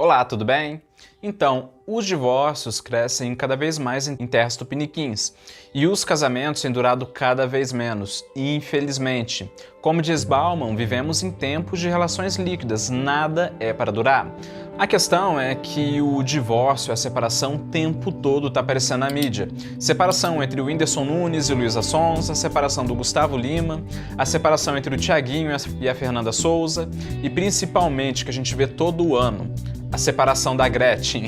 Olá, tudo bem? Então, os divórcios crescem cada vez mais em terras tupiniquins e os casamentos têm durado cada vez menos, infelizmente. Como diz Bauman, vivemos em tempos de relações líquidas, nada é para durar. A questão é que o divórcio, a separação, o tempo todo está aparecendo na mídia. Separação entre o Whindersson Nunes e o Luísa Sonza, a separação do Gustavo Lima, a separação entre o Thiaguinho e a Fernanda Souza e principalmente, que a gente vê todo ano, a separação da Gretchen.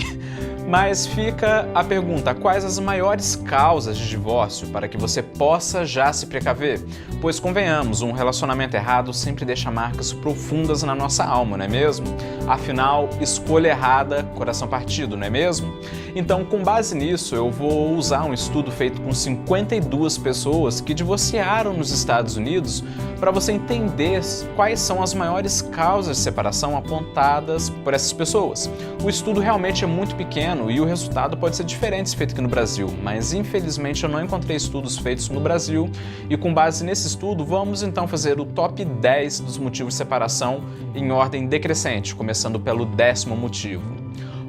Mas fica a pergunta, quais as maiores causas de divórcio para que você possa já se precaver? Pois convenhamos, um relacionamento errado sempre deixa marcas profundas na nossa alma, não é mesmo? Afinal, escolha errada, coração partido, não é mesmo? Então, com base nisso, eu vou usar um estudo feito com 52 pessoas que divorciaram nos Estados Unidos para você entender quais são as maiores causas de separação apontadas por essas pessoas. O estudo realmente é muito pequeno e o resultado pode ser diferente se feito aqui no Brasil, mas infelizmente eu não encontrei estudos feitos no Brasil e com base nesse estudo vamos então fazer o top 10 dos motivos de separação em ordem decrescente, começando pelo 10º motivo.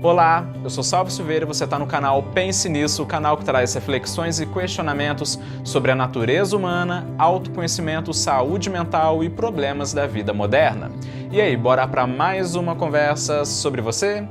Olá, eu sou Salve Silveira e você está no canal Pense Nisso, o canal que traz reflexões e questionamentos sobre a natureza humana, autoconhecimento, saúde mental e problemas da vida moderna. E aí, bora para mais uma conversa sobre você?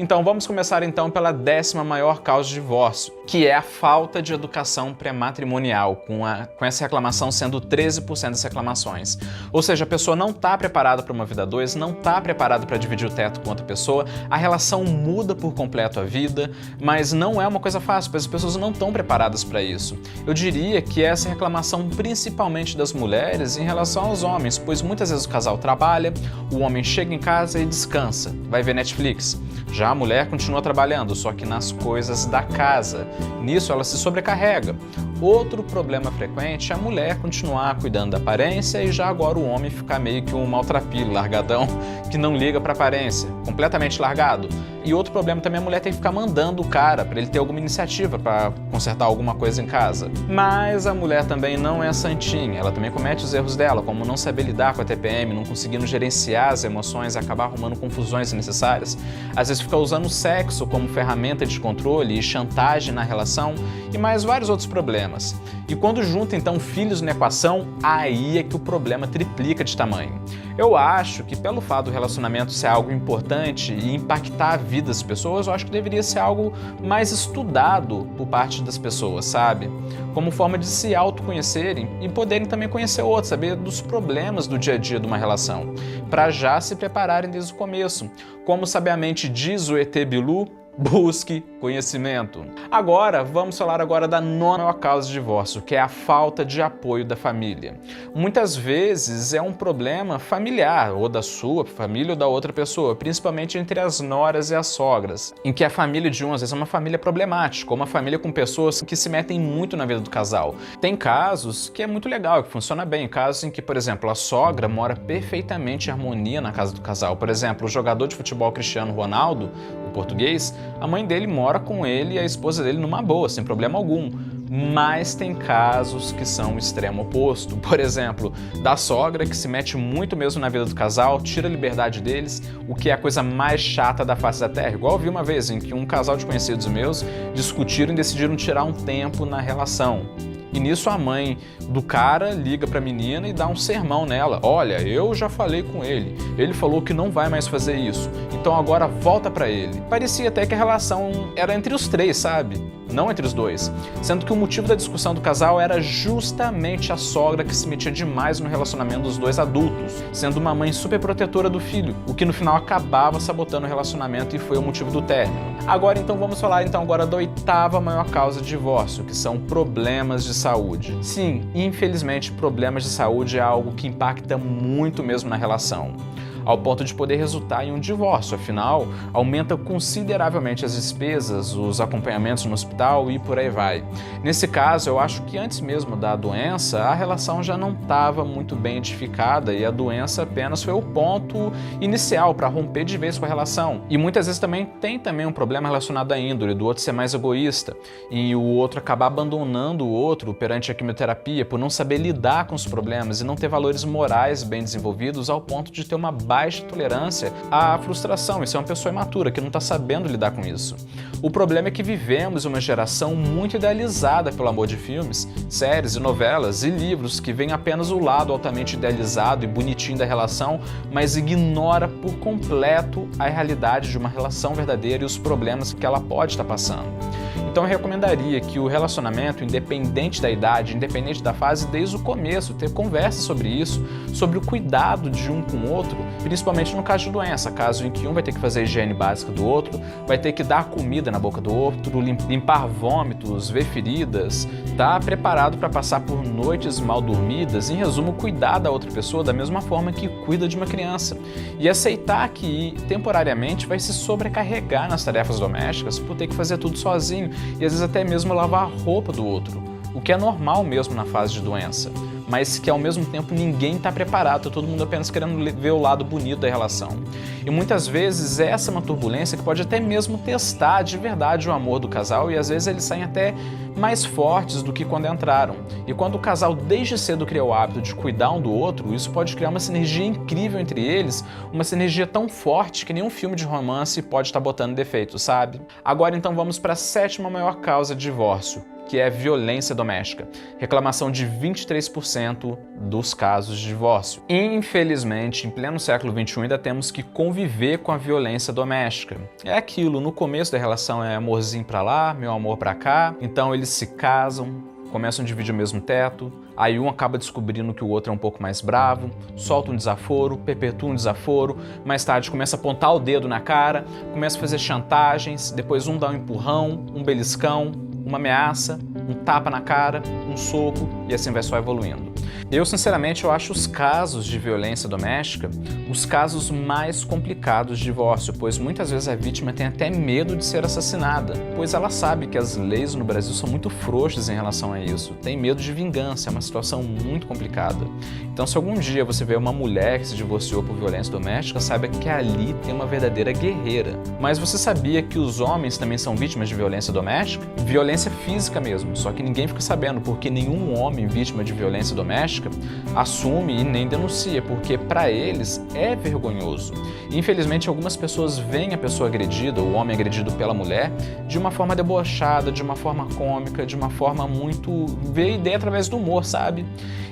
Então vamos começar então pela 10ª maior causa de divórcio, que é a falta de educação pré-matrimonial, com essa reclamação sendo 13% das reclamações. Ou seja, a pessoa não está preparada para uma vida a dois, não está preparada para dividir o teto com outra pessoa, a relação muda por completo a vida, mas não é uma coisa fácil, pois as pessoas não estão preparadas para isso. Eu diria que essa é a reclamação principalmente das mulheres em relação aos homens, pois muitas vezes o casal trabalha, o homem chega em casa e descansa, vai ver Netflix. Já a mulher continua trabalhando, só que nas coisas da casa. Nisso ela se sobrecarrega. Outro problema frequente é a mulher continuar cuidando da aparência e já agora o homem ficar meio que um maltrapilho, largadão, que não liga para a aparência, completamente largado. E outro problema também é a mulher ter que ficar mandando o cara para ele ter alguma iniciativa para consertar alguma coisa em casa. Mas a mulher também não é santinha, ela também comete os erros dela, como não saber lidar com a TPM, não conseguindo gerenciar as emoções e acabar arrumando confusões desnecessárias. Às vezes fica usando o sexo como ferramenta de controle e chantagem na relação e mais vários outros problemas. E quando junta então filhos na equação, aí é que o problema triplica de tamanho. Eu acho que pelo fato do relacionamento ser algo importante e impactar a vida das pessoas, eu acho que deveria ser algo mais estudado por parte das pessoas, sabe? Como forma de se autoconhecerem e poderem também conhecer outros, saber dos problemas do dia a dia de uma relação, para já se prepararem desde o começo. Como sabiamente diz o ET Bilu, busque conhecimento. Agora, vamos falar agora da 9ª causa de divórcio, que é a falta de apoio da família. Muitas vezes é um problema familiar, ou da sua família ou da outra pessoa, principalmente entre as noras e as sogras, em que a família de um, às vezes, é uma família problemática, ou uma família com pessoas que se metem muito na vida do casal. Tem casos que é muito legal, que funciona bem, casos em que, por exemplo, a sogra mora perfeitamente em harmonia na casa do casal. Por exemplo, o jogador de futebol Cristiano Ronaldo, o português, a mãe dele mora com ele e a esposa dele numa boa, sem problema algum. Mas tem casos que são o extremo oposto. Por exemplo, da sogra que se mete muito mesmo na vida do casal, tira a liberdade deles, o que é a coisa mais chata da face da terra. Igual eu vi uma vez em que um casal de conhecidos meus discutiram e decidiram tirar um tempo na relação. E nisso a mãe do cara liga pra menina e dá um sermão nela. Olha, eu já falei com ele, ele falou que não vai mais fazer isso, então agora volta pra ele. Parecia até que a relação era entre os três, sabe? Não entre os dois. Sendo que o motivo da discussão do casal era justamente a sogra que se metia demais no relacionamento dos dois adultos, sendo uma mãe super protetora do filho, o que no final acabava sabotando o relacionamento e foi o motivo do término. Agora então vamos falar então agora da 8ª maior causa de divórcio, que são problemas de saúde. Sim, infelizmente problemas de saúde é algo que impacta muito mesmo na relação, ao ponto de poder resultar em um divórcio. Afinal, aumenta consideravelmente as despesas, os acompanhamentos no hospital e por aí vai. Nesse caso, eu acho que antes mesmo da doença, a relação já não estava muito bem edificada e a doença apenas foi o ponto inicial para romper de vez com a relação. E muitas vezes tem um problema relacionado à índole, do outro ser mais egoísta e o outro acabar abandonando o outro perante a quimioterapia por não saber lidar com os problemas e não ter valores morais bem desenvolvidos ao ponto de ter uma baixa baixa tolerância à frustração. Isso é uma pessoa imatura que não está sabendo lidar com isso. O problema é que vivemos uma geração muito idealizada pelo amor de filmes, séries e novelas e livros que veem apenas o lado altamente idealizado e bonitinho da relação, mas ignora por completo a realidade de uma relação verdadeira e os problemas que ela pode estar passando. Então eu recomendaria que o relacionamento, independente da idade, independente da fase, desde o começo, ter conversa sobre isso, sobre o cuidado de um com o outro, principalmente no caso de doença, caso em que um vai ter que fazer a higiene básica do outro, vai ter que dar comida na boca do outro, limpar vômitos, ver feridas, tá preparado para passar por noites mal dormidas, em resumo, cuidar da outra pessoa da mesma forma que cuida de uma criança. E aceitar que temporariamente vai se sobrecarregar nas tarefas domésticas por ter que fazer tudo sozinho e às vezes até mesmo lavar a roupa do outro, o que é normal mesmo na fase de doença, mas que ao mesmo tempo ninguém está preparado, todo mundo apenas querendo ver o lado bonito da relação. E muitas vezes essa é uma turbulência que pode até mesmo testar de verdade o amor do casal e às vezes eles saem até mais fortes do que quando entraram. E quando o casal desde cedo cria o hábito de cuidar um do outro, isso pode criar uma sinergia incrível entre eles, uma sinergia tão forte que nenhum filme de romance pode estar botando defeito, sabe? Agora então vamos para a 7ª maior causa de divórcio, que é violência doméstica. Reclamação de 23% dos casos de divórcio. Infelizmente, em pleno século XXI, ainda temos que conviver com a violência doméstica. É aquilo, no começo da relação é amorzinho pra lá, meu amor pra cá, então eles se casam, começam a dividir o mesmo teto, aí um acaba descobrindo que o outro é um pouco mais bravo, solta um desaforo, perpetua um desaforo, mais tarde começa a apontar o dedo na cara, começa a fazer chantagens, depois um dá um empurrão, um beliscão, uma ameaça, um tapa na cara, um soco e assim vai só evoluindo. Eu, sinceramente, eu acho os casos de violência doméstica os casos mais complicados de divórcio, pois muitas vezes a vítima tem até medo de ser assassinada, pois ela sabe que as leis no Brasil são muito frouxas em relação a isso, tem medo de vingança, é uma situação muito complicada. Então, se algum dia você vê uma mulher que se divorciou por violência doméstica, saiba que ali tem uma verdadeira guerreira. Mas você sabia que os homens também são vítimas de violência doméstica? Violência física mesmo, só que ninguém fica sabendo, porque nenhum homem vítima de violência doméstica assume e nem denuncia, porque para eles é vergonhoso. Infelizmente, algumas pessoas veem a pessoa agredida, o homem agredido pela mulher, de uma forma debochada, de uma forma cômica, de uma forma muito... vê a ideia através do humor, sabe?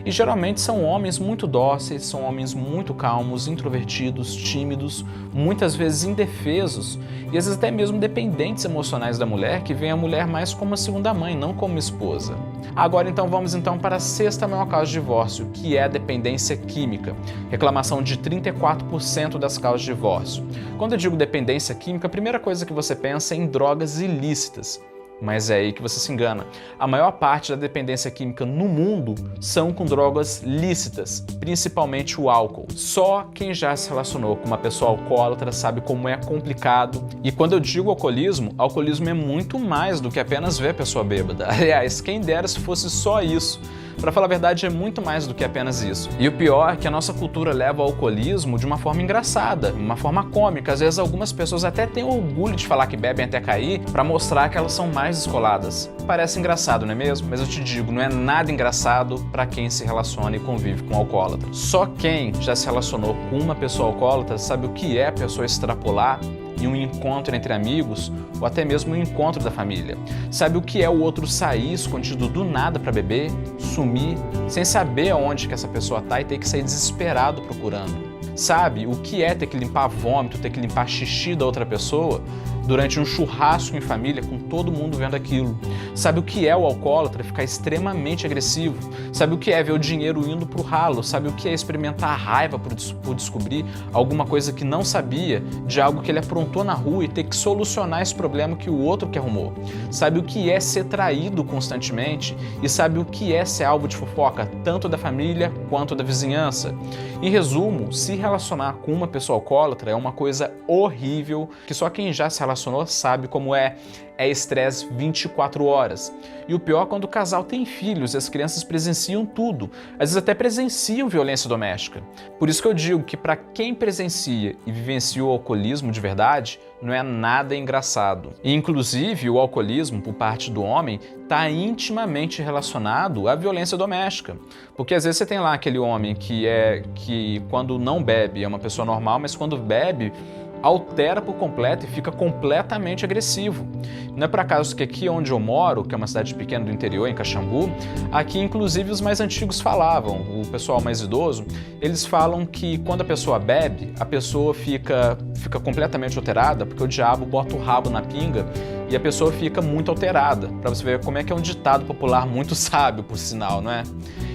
E geralmente são homens muito dóceis, são homens muito calmos, introvertidos, tímidos, muitas vezes indefesos e às vezes até mesmo dependentes emocionais da mulher, que veem a mulher mais como uma segunda mãe, não como uma esposa. Agora então vamos para a 6ª maior causa de divórcio, que é a dependência química. Reclamação de 34% das causas de divórcio. Quando eu digo dependência química, a primeira coisa que você pensa é em drogas ilícitas. Mas é aí que você se engana. A maior parte da dependência química no mundo são com drogas lícitas, principalmente o álcool. Só quem já se relacionou com uma pessoa alcoólatra sabe como é complicado. E quando eu digo alcoolismo é muito mais do que apenas ver a pessoa bêbada. Aliás, quem dera se fosse só isso. Para falar a verdade, é muito mais do que apenas isso. E o pior é que a nossa cultura leva ao alcoolismo de uma forma engraçada, uma forma cômica. Às vezes algumas pessoas até têm orgulho de falar que bebem até cair para mostrar que elas são mais descoladas. Parece engraçado, não é mesmo? Mas eu te digo, não é nada engraçado para quem se relaciona e convive com um alcoólatra. Só quem já se relacionou com uma pessoa alcoólatra sabe o que é a pessoa extrapolar em um encontro entre amigos ou até mesmo um encontro da família. Sabe o que é o outro sair escondido do nada para beber, sumir, sem saber aonde que essa pessoa tá e ter que sair desesperado procurando. Sabe o que é ter que limpar vômito, ter que limpar xixi da outra pessoa durante um churrasco em família com todo mundo vendo aquilo. Sabe o que é o alcoólatra ficar extremamente agressivo? Sabe o que é ver o dinheiro indo pro ralo? Sabe o que é experimentar a raiva por descobrir alguma coisa que não sabia, de algo que ele aprontou na rua e ter que solucionar esse problema que o outro que arrumou? Sabe o que é ser traído constantemente? E sabe o que é ser alvo de fofoca, tanto da família quanto da vizinhança? Em resumo, se relacionar com uma pessoa alcoólatra é uma coisa horrível que só quem já se relacionou sabe como é estresse 24 horas. E o pior é quando o casal tem filhos e as crianças presenciam tudo, às vezes até presenciam violência doméstica. Por isso que eu digo que para quem presencia e vivencia o alcoolismo de verdade, não é nada engraçado. E, inclusive, o alcoolismo, por parte do homem, está intimamente relacionado à violência doméstica. Porque às vezes você tem lá aquele homem que quando não bebe é uma pessoa normal, mas quando bebe altera por completo e fica completamente agressivo. Não é por acaso que aqui onde eu moro, que é uma cidade pequena do interior, em Caxambu, aqui inclusive os mais antigos falavam, o pessoal mais idoso, eles falam que quando a pessoa bebe, a pessoa fica completamente alterada, porque o diabo bota o rabo na pinga e a pessoa fica muito alterada, para você ver como é que é um ditado popular muito sábio, por sinal, não é?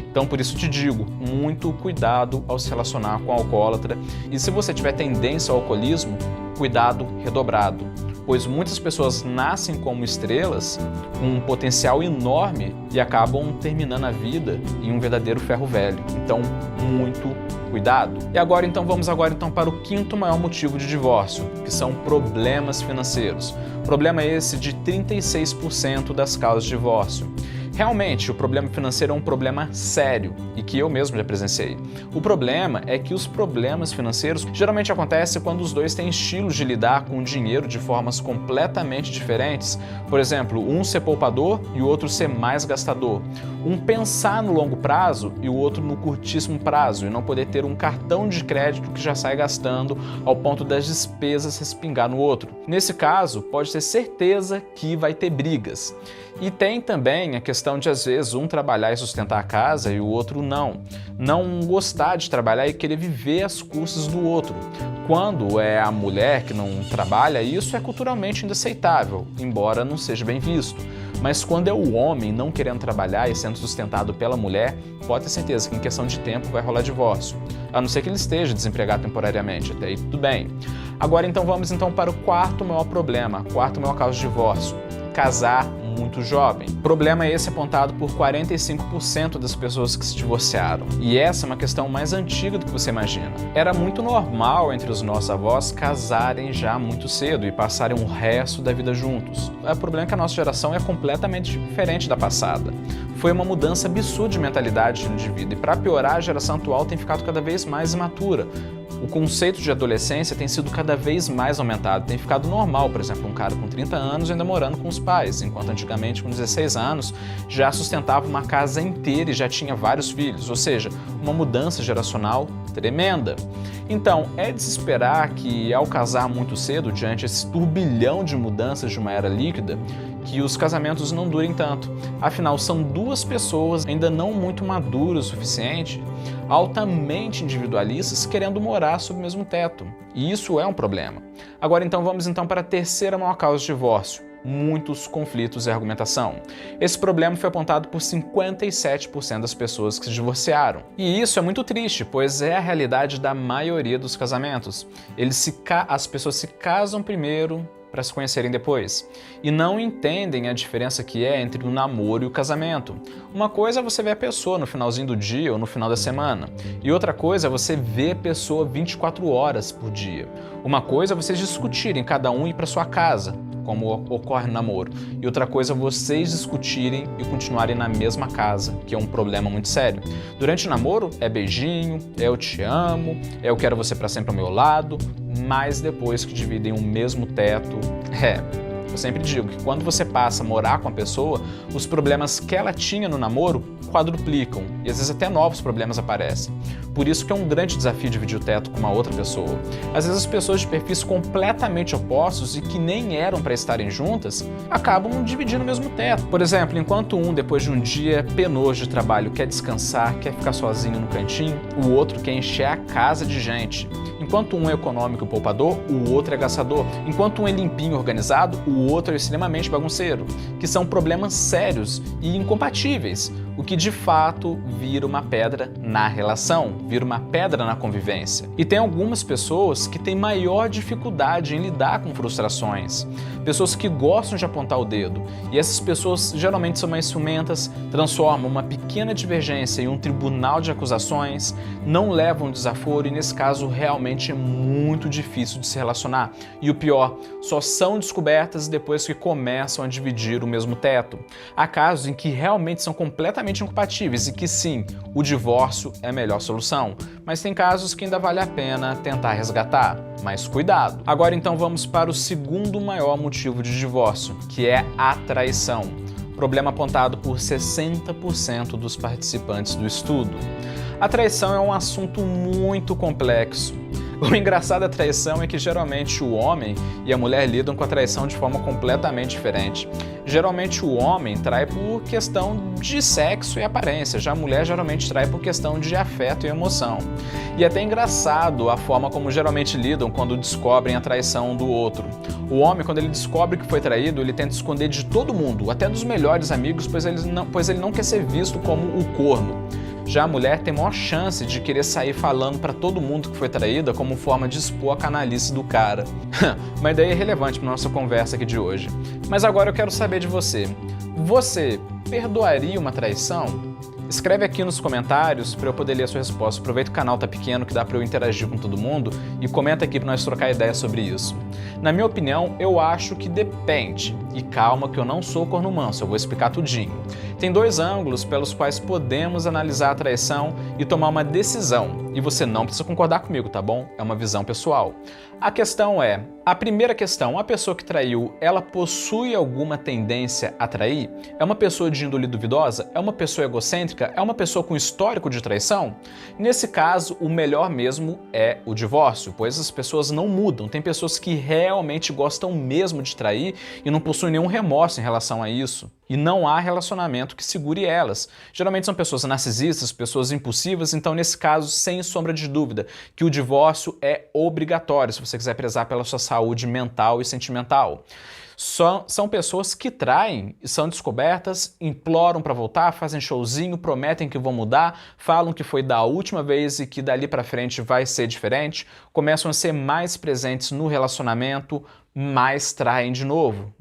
Então, por isso te digo, muito cuidado ao se relacionar com o alcoólatra. E se você tiver tendência ao alcoolismo, cuidado redobrado. Pois muitas pessoas nascem como estrelas, com um potencial enorme e acabam terminando a vida em um verdadeiro ferro velho. Então, muito cuidado. E agora, então, vamos para o quinto maior motivo de divórcio, que são problemas financeiros. Problema esse de 36% das causas de divórcio. Realmente, o problema financeiro é um problema sério e que eu mesmo já presenciei. O problema é que os problemas financeiros geralmente acontecem quando os dois têm estilos de lidar com o dinheiro de formas completamente diferentes. Por exemplo, um ser poupador e o outro ser mais gastador. Um pensar no longo prazo e o outro no curtíssimo prazo e não poder ter um cartão de crédito que já sai gastando ao ponto das despesas respingar no outro. Nesse caso, pode ter certeza que vai ter brigas. E tem também a questão de, às vezes, um trabalhar e sustentar a casa e o outro não. Não gostar de trabalhar e querer viver às custas do outro. Quando é a mulher que não trabalha, isso é culturalmente inaceitável, embora não seja bem visto. Mas quando é o homem não querendo trabalhar e sendo sustentado pela mulher, pode ter certeza que em questão de tempo vai rolar divórcio. A não ser que ele esteja desempregado temporariamente, até aí tudo bem. Agora então vamos para o quarto maior problema, quarto maior causa de divórcio: casar muito jovem. Problema esse apontado por 45% das pessoas que se divorciaram. E essa é uma questão mais antiga do que você imagina. Era muito normal entre os nossos avós casarem já muito cedo e passarem o resto da vida juntos. O problema é que a nossa geração é completamente diferente da passada. Foi uma mudança absurda de mentalidade do indivíduo e, para piorar, a geração atual tem ficado cada vez mais imatura. O conceito de adolescência tem sido cada vez mais aumentado. Tem ficado normal, por exemplo, um cara com 30 anos ainda morando com os pais, enquanto antigamente, com 16 anos, já sustentava uma casa inteira e já tinha vários filhos, ou seja, uma mudança geracional tremenda. Então, é de se esperar que, ao casar muito cedo, diante desse turbilhão de mudanças de uma era líquida, que os casamentos não durem tanto. Afinal, são duas pessoas ainda não muito maduras o suficiente, altamente individualistas, querendo morar sob o mesmo teto. E isso é um problema. Agora então vamos para a terceira maior causa de divórcio: muitos conflitos e argumentação. Esse problema foi apontado por 57% das pessoas que se divorciaram. E isso é muito triste, pois é a realidade da maioria dos casamentos. As pessoas se casam primeiro para se conhecerem depois, e não entendem a diferença que é entre o namoro e o casamento. Uma coisa é você ver a pessoa no finalzinho do dia ou no final da semana, e outra coisa é você ver a pessoa 24 horas por dia. Uma coisa é vocês discutirem, cada um ir para sua casa, como ocorre no namoro, e outra coisa é vocês discutirem e continuarem na mesma casa, que é um problema muito sério. Durante o namoro é beijinho, é eu te amo, é eu quero você para sempre ao meu lado, mas depois que dividem o mesmo teto, eu sempre digo que quando você passa a morar com a pessoa, os problemas que ela tinha no namoro quadruplicam e às vezes até novos problemas aparecem. Por isso que é um grande desafio dividir o teto com uma outra pessoa. Às vezes as pessoas de perfis completamente opostos e que nem eram para estarem juntas, acabam dividindo o mesmo teto. Por exemplo, enquanto um, depois de um dia penoso de trabalho, quer descansar, quer ficar sozinho no cantinho, o outro quer encher a casa de gente. Enquanto um é econômico e poupador, o outro é gastador. Enquanto um é limpinho e organizado, o outro é extremamente bagunceiro, que são problemas sérios e incompatíveis, o que de fato vira uma pedra na relação, vira uma pedra na convivência. E tem algumas pessoas que têm maior dificuldade em lidar com frustrações, pessoas que gostam de apontar o dedo, e essas pessoas geralmente são mais ciumentas, transformam uma pequena divergência em um tribunal de acusações, não levam desaforo e nesse caso realmente geralmente é muito difícil de se relacionar. E o pior, só são descobertas depois que começam a dividir o mesmo teto. Há casos em que realmente são completamente incompatíveis e que sim, o divórcio é a melhor solução. Mas tem casos que ainda vale a pena tentar resgatar. Mas cuidado! Agora então vamos para o segundo maior motivo de divórcio, que é a traição. Problema apontado por 60% dos participantes do estudo. A traição é um assunto muito complexo. O engraçado da traição é que geralmente o homem e a mulher lidam com a traição de forma completamente diferente. Geralmente o homem trai por questão de sexo e aparência, já a mulher geralmente trai por questão de afeto e emoção. E é até engraçado a forma como geralmente lidam quando descobrem a traição um do outro. O homem, quando ele descobre que foi traído, ele tenta esconder de todo mundo, até dos melhores amigos, pois ele não quer ser visto como o corno. Já a mulher tem maior chance de querer sair falando pra todo mundo que foi traída como forma de expor a canalice do cara. Mas daí é relevante pra nossa conversa aqui de hoje. Mas agora eu quero saber de você. Você perdoaria uma traição? Escreve aqui nos comentários para eu poder ler a sua resposta. Aproveita que o canal tá pequeno, que dá para eu interagir com todo mundo, e comenta aqui para nós trocar ideia sobre isso. Na minha opinião, eu acho que depende. E calma que eu não sou corno manso, eu vou explicar tudinho. Tem dois ângulos pelos quais podemos analisar a traição e tomar uma decisão. E você não precisa concordar comigo, tá bom? É uma visão pessoal. A primeira questão, a pessoa que traiu, ela possui alguma tendência a trair? É uma pessoa de índole duvidosa? É uma pessoa egocêntrica? É uma pessoa com histórico de traição? Nesse caso, o melhor mesmo é o divórcio, pois as pessoas não mudam. Tem pessoas que realmente gostam mesmo de trair e não possuem nenhum remorso em relação a isso. E não há relacionamento que segure elas. Geralmente são pessoas narcisistas, pessoas impulsivas, então nesse caso, sem sombra de dúvida, que o divórcio é obrigatório se você quiser prezar pela sua saúde mental e sentimental. São pessoas que traem e são descobertas, imploram para voltar, fazem showzinho, prometem que vão mudar, falam que foi da última vez e que dali para frente vai ser diferente, começam a ser mais presentes no relacionamento, mas traem de novo.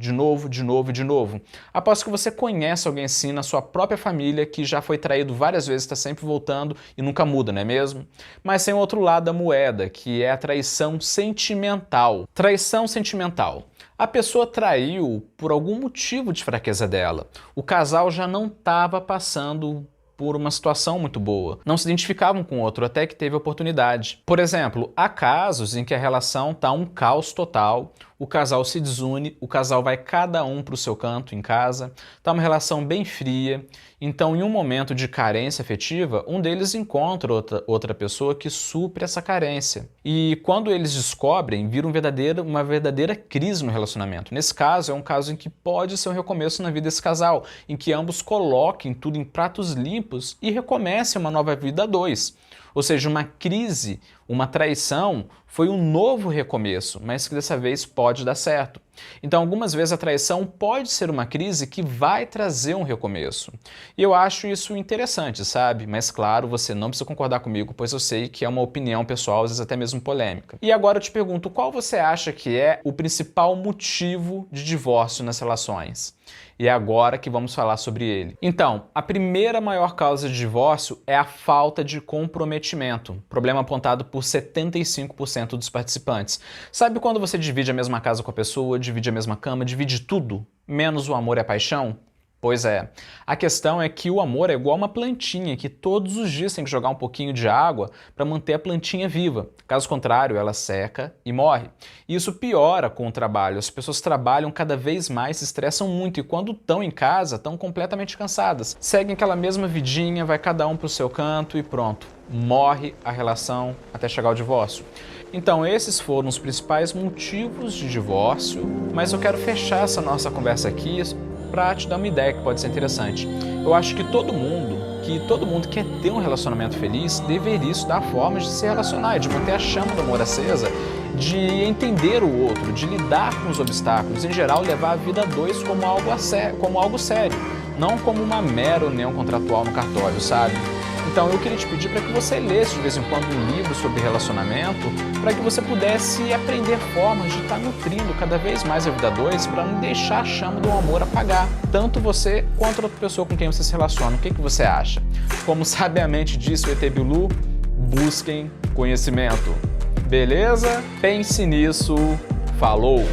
Aposto que você conhece alguém assim na sua própria família que já foi traído várias vezes, está sempre voltando e nunca muda, não é mesmo? Mas tem outro lado da moeda, que é a traição sentimental. Traição sentimental. A pessoa traiu por algum motivo de fraqueza dela. O casal já não estava passando por uma situação muito boa. Não se identificavam com o outro, até que teve oportunidade. Por exemplo, há casos em que a relação está um caos total, o casal se desune, o casal vai cada um para o seu canto em casa, está uma relação bem fria, então em um momento de carência afetiva, um deles encontra outra pessoa que supre essa carência. E quando eles descobrem, vira uma verdadeira crise no relacionamento. Nesse caso, é um caso em que pode ser um recomeço na vida desse casal, em que ambos coloquem tudo em pratos limpos e recomecem uma nova vida a dois. Ou seja, uma crise, uma traição, foi um novo recomeço, mas que dessa vez pode dar certo. Então, algumas vezes a traição pode ser uma crise que vai trazer um recomeço. E eu acho isso interessante, sabe? Mas claro, você não precisa concordar comigo, pois eu sei que é uma opinião pessoal, às vezes até mesmo polêmica. E agora eu te pergunto, qual você acha que é o principal motivo de divórcio nas relações? E é agora que vamos falar sobre ele. Então, a primeira maior causa de divórcio é a falta de comprometimento, problema apontado por 75% dos participantes. Sabe quando você divide a mesma casa com a pessoa, divide a mesma cama, divide tudo, menos o amor e a paixão? Pois é, a questão é que o amor é igual uma plantinha que todos os dias tem que jogar um pouquinho de água para manter a plantinha viva. Caso contrário, ela seca e morre. E isso piora com o trabalho. As pessoas trabalham cada vez mais, se estressam muito e quando estão em casa, estão completamente cansadas. Seguem aquela mesma vidinha, vai cada um para o seu canto e pronto. Morre a relação até chegar ao divórcio. Então esses foram os principais motivos de divórcio, mas eu quero fechar essa nossa conversa aqui para te dar uma ideia que pode ser interessante. Eu acho que todo mundo que quer ter um relacionamento feliz deveria estudar formas de se relacionar, de manter a chama do amor acesa, de entender o outro, de lidar com os obstáculos, em geral levar a vida a dois como algo sério, não como uma mera união contratual no cartório, sabe? Então eu queria te pedir para que você lesse de vez em quando um livro sobre relacionamento, para que você pudesse aprender formas de estar nutrindo cada vez mais a vida a dois, para não deixar a chama do amor apagar, tanto você quanto a outra pessoa com quem você se relaciona. O que você acha? Como sabiamente disse o ET Bilu, busquem conhecimento. Beleza? Pense nisso. Falou!